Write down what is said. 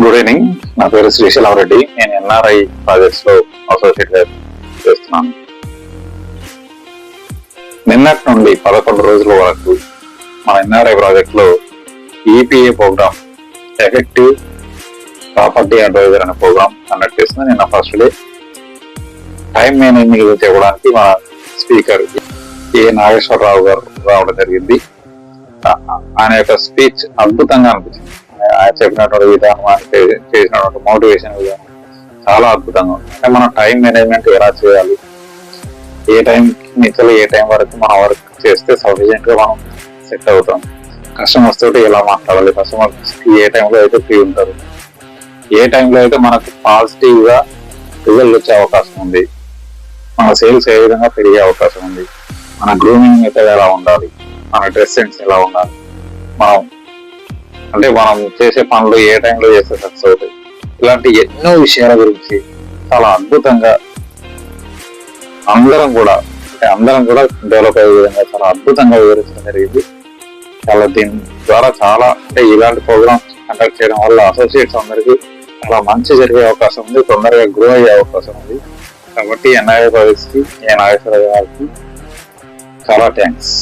Good evening. నా పేరు శ్రీశైలరెడ్డి. నేను ఎన్ఆర్ఐ ప్రాజెక్ట్స్ లో అసోసియేట్ గా చేస్తున్నాను. నిన్నటి నుండి 11 రోజుల వరకు మన ఎన్ఆర్ఐ ప్రాజెక్ట్ లో EPA program, effective property adviser అనే ప్రోగ్రామ్ కండక్ట్ చేస్తుంది. నిన్న ఫస్ట్ డే టైం మేనేజ్మెంట్ చెప్పడానికి మన స్పీకర్ ఏ నాగేశ్వరరావు గారు రావడం జరిగింది. ఆయన యొక్క స్పీచ్ అద్భుతంగా అనిపించింది. ఆయన చెప్పినటువంటి విధానం, ఆయన చేసినటువంటి మోటివేషన్ విధానం చాలా అద్భుతంగా ఉంది. అంటే మనం టైం మేనేజ్మెంట్ ఎలా చేయాలి, ఏ టైం నుంచి ఏ టైం వరకు మన వర్క్ చేస్తే సఫిషియెంట్ గా మనం సెట్ అవుతాం, కస్టమర్స్ తోటి ఎలా మాట్లాడాలి, కస్టమర్స్ ఏ టైంలో అయితే ఫ్రీ ఉంటారు, ఏ టైంలో అయితే మనకు పాజిటివ్ గా రిజల్ట్ వచ్చే అవకాశం ఉంది, మన సేల్స్ ఏ విధంగా పెరిగే అవకాశం ఉంది, మన గ్రూమింగ్ మెథడ్ ఎలా ఉండాలి, మన డ్రెస్ సెన్స్ ఎలా ఉండాలి, మనం చేసే పనులు ఏ టైంలో చేస్తే సక్సెస్ అవుతాయి, ఇలాంటి ఎన్నో విషయాల గురించి చాలా అద్భుతంగా అందరం కూడా డెవలప్ అయ్యే విధంగా చాలా అద్భుతంగా వివరించడం జరిగింది. దీని ద్వారా చాలా ఇలాంటి ప్రోగ్రామ్స్ కండక్ట్ చేయడం వల్ల అసోసియేట్స్ అందరికీ చాలా మంచి జరిగే అవకాశం ఉంది, తొందరగా గ్రో అయ్యే అవకాశం ఉంది. కాబట్టి ఎన్ఐఏ ప్రాజెక్ట్స్ కి, నాగేశ్వరరావు గారికి చాలా థ్యాంక్స్.